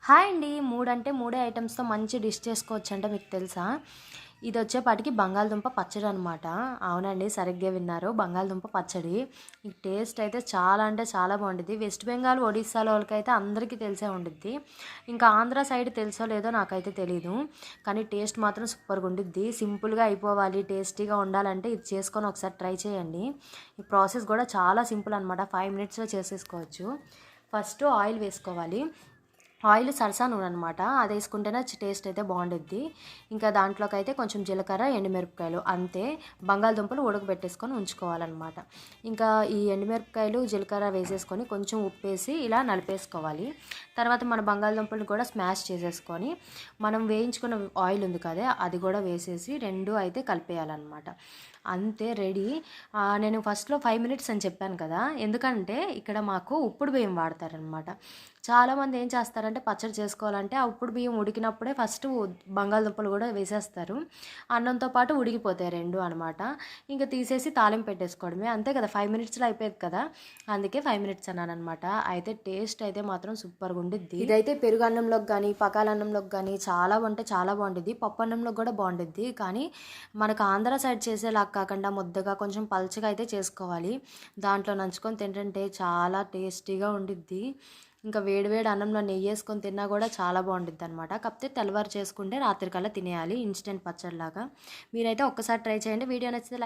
Hi అండి. 3 అంటే 3 ఐటెమ్స్‌తో మంచి డిష్ చేసుకోవచ్చంటే మీకు తెలుసా? ఇదొచ్చేపాటికి బంగాళదుంప పచ్చడి అనమాట. అవునండి, సరిగ్గా విన్నారు. బంగాళదుంప పచ్చడి. ఈ టేస్ట్ అయితే చాలా అంటే చాలా బావుండిద్ది. వెస్ట్ బెంగాల్, ఒడిస్సాలో వాళ్ళకైతే అందరికీ తెలిసే ఉండిద్ది. ఇంకా ఆంధ్ర సైడ్ తెలుసో లేదో నాకైతే తెలీదు. కానీ టేస్ట్ మాత్రం సూపర్‌గుండిద్ది. సింపుల్‌గా అయిపోవాలి, టేస్టీగా ఉండాలంటే ఇది చేసుకొని ఒకసారి ట్రై చేయండి. ఈ ప్రాసెస్ కూడా చాలా సింపుల్ అనమాట. 5 మినిట్స్‌లో చేసేసుకోవచ్చు. ఫస్ట్ ఆయిల్ వేసుకోవాలి. ఆయిల్ సరసా నూనె అనమాట. అది వేసుకుంటేనే టేస్ట్ అయితే బాగుండిద్ది. ఇంకా దాంట్లోకైతే కొంచెం జీలకర్ర, ఎండుమిరపకాయలు అంతే. బంగాళదుంపలు ఉడకబెట్టేసుకొని ఉంచుకోవాలన్నమాట. ఇంకా ఈ ఎండుమిరపకాయలు, జీలకర్ర వేసేసుకొని కొంచెం ఉప్పేసి ఇలా నలిపేసుకోవాలి. తర్వాత మన బంగాళదుంపలు కూడా స్మాష్ చేసేసుకొని మనం వేయించుకున్న ఆయిల్ ఉంది కదా, అది కూడా వేసేసి రెండు అయితే కలిపేయాలన్నమాట. అంతే, రెడీ. నేను ఫస్ట్‌లో 5 మినిట్స్ అని చెప్పాను కదా! ఎందుకంటే ఇక్కడ మాకు ఉప్పుడు బియ్యం వాడతారనమాట. చాలామంది ఏం చేస్తారంటే పచ్చడి చేసుకోవాలంటే ఆ ఉప్పుడు బియ్యం ఉడికినప్పుడే ఫస్ట్ బంగాళదుంపలు కూడా వేసేస్తారు. అన్నంతో పాటు ఉడికిపోతాయి 2 అనమాట. ఇంక తీసేసి తాలింపు పెట్టేసుకోవడమే. అంతే కదా! 5 మినిట్స్‌లో అయిపోయేది కదా! అందుకే 5 మినిట్స్ అన్నాననమాట. అయితే టేస్ట్ అయితే మాత్రం సూపర్‌గా ఉండిద్ది. ఇదైతే పెరుగన్నంలోకి గానీ, పకాలన్నంలోకి గానీ చాలా అంటే చాలా బావుండిద్ది. పప్పన్నంలోకి కూడా బావుండిద్ది. కానీ మనకు ఆంధ్ర సైడ్ చేసేలాగా కాకుండా ముద్దగా కొంచెం పల్చగా అయితే చేసుకోవాలి. దాంట్లో నంచుకొని తింటుంటే చాలా టేస్టీగా ఉండిద్ది. ఇంకా వేడి వేడి అన్నంలో నెయ్యేసుకొని తిన్నా కూడా చాలా బావుండిద్దనమాట. కాకపోతే తెల్లవారు చేసుకుంటే రాత్రికల్లా తినేయాలి ఇన్‌స్టంట్ పచ్చడిలాగా. మీరైతే ఒక్కసారి ట్రై చేయండి. వీడియో నచ్చితే